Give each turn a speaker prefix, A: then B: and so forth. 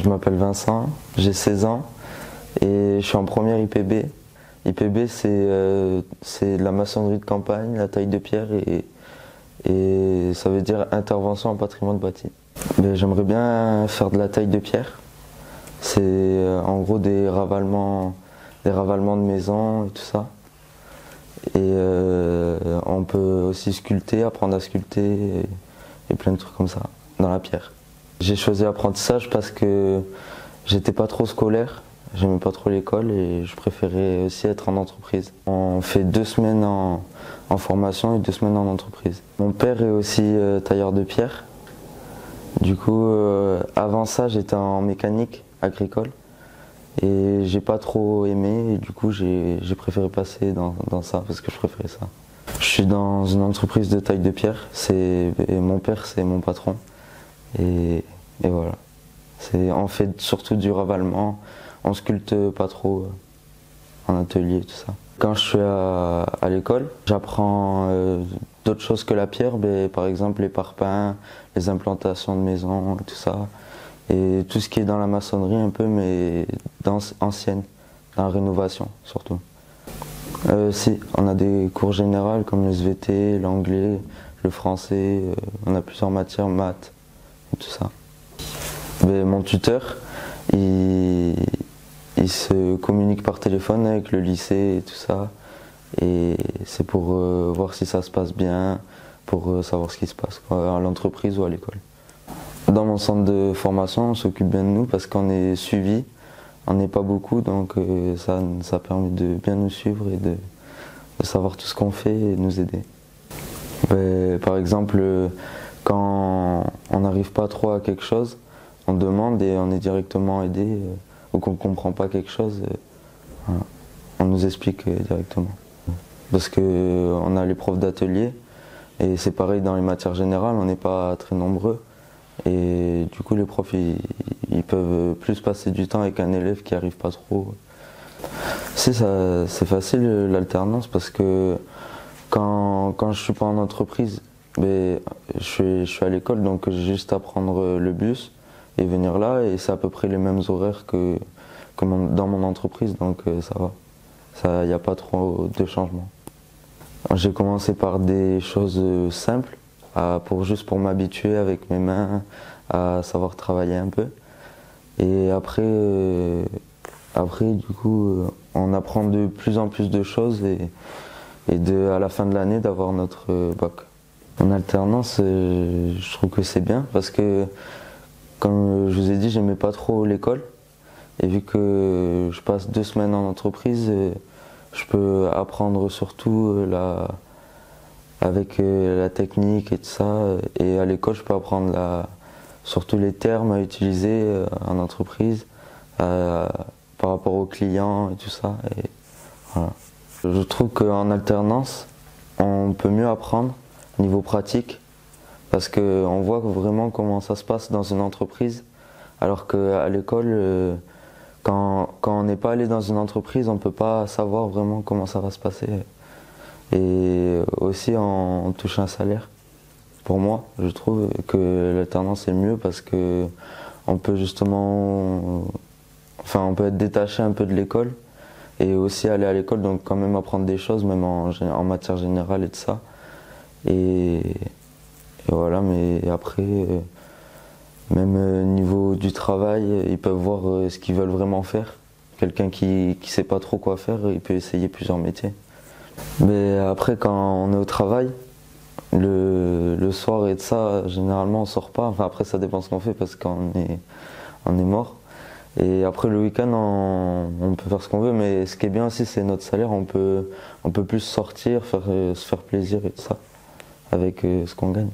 A: Je m'appelle Vincent, j'ai 16 ans et je suis en première IPB. IPB c'est de la maçonnerie de campagne, la taille de pierre et ça veut dire intervention en patrimoine bâti. J'aimerais bien faire de la taille de pierre. C'est en gros des ravalements de maisons et tout ça. Et on peut aussi sculpter, apprendre à sculpter et plein de trucs comme ça dans la pierre. J'ai choisi l'apprentissage parce que j'étais pas trop scolaire, j'aimais pas trop l'école et je préférais aussi être en entreprise. On fait 2 semaines en formation et 2 semaines en entreprise. Mon père est aussi tailleur de pierre. Du coup, avant ça, j'étais en mécanique agricole et j'ai pas trop aimé et du coup j'ai préféré passer dans ça parce que je préférais ça. Je suis dans une entreprise de taille de pierre, et mon père c'est mon patron et voilà. On fait surtout du ravalement, on sculpte pas trop en atelier tout ça. Quand je suis à l'école, j'apprends d'autres choses que la pierre, par exemple les parpaings, les implantations de maisons et tout ça. Et tout ce qui est dans la maçonnerie un peu, mais ancienne, dans la rénovation surtout. Si, on a des cours généraux comme le SVT, l'anglais, le français, on a plusieurs matières, maths et tout ça. Mon tuteur, il se communique par téléphone avec le lycée et tout ça. Et c'est pour voir si ça se passe bien, pour savoir ce qui se passe à l'entreprise ou à l'école. Dans mon centre de formation, on s'occupe bien de nous parce qu'on est suivi, on n'est pas beaucoup, donc ça permet de bien nous suivre et de savoir tout ce qu'on fait et de nous aider. Par exemple, quand on n'arrive pas trop à quelque chose, on demande et on est directement aidé, ou qu'on ne comprend pas quelque chose, voilà, on nous explique directement. Parce qu'on a les profs d'atelier et c'est pareil dans les matières générales, on n'est pas très nombreux. Et du coup les profs ils peuvent plus passer du temps avec un élève qui n'arrive pas trop. C'est facile l'alternance parce que quand je suis pas en entreprise, je suis à l'école donc j'ai juste à prendre le bus et venir là et c'est à peu près les mêmes horaires que dans mon entreprise donc ça va. Il n'y a pas trop de changements. J'ai commencé par des choses simples. Juste pour m'habituer avec mes mains à savoir travailler un peu. Et après du coup, on apprend de plus en plus de choses et à la fin de l'année d'avoir notre bac. En alternance, je trouve que c'est bien parce que, comme je vous ai dit, j'aimais pas trop l'école. Et vu que je passe 2 semaines en entreprise, je peux apprendre surtout avec la technique et tout ça, et à l'école je peux apprendre surtout les termes à utiliser en entreprise par rapport aux clients et tout ça. Et voilà. Je trouve qu'en alternance on peut mieux apprendre niveau pratique parce qu'on voit vraiment comment ça se passe dans une entreprise alors qu'à l'école quand on n'est pas allé dans une entreprise on ne peut pas savoir vraiment comment ça va se passer. Et aussi on touche un salaire. Pour moi, je trouve que l'alternance est mieux parce que on peut justement, on peut être détaché un peu de l'école et aussi aller à l'école, donc quand même apprendre des choses, même en matière générale et tout ça. Et voilà, mais après, même niveau du travail, ils peuvent voir ce qu'ils veulent vraiment faire. Quelqu'un qui sait pas trop quoi faire, il peut essayer plusieurs métiers. Mais après quand on est au travail, le soir et de ça, généralement on sort pas. Enfin après ça dépend ce qu'on fait parce qu'on est mort. Et après le week-end on peut faire ce qu'on veut, mais ce qui est bien aussi c'est notre salaire, on peut plus sortir, se faire plaisir et tout ça avec ce qu'on gagne.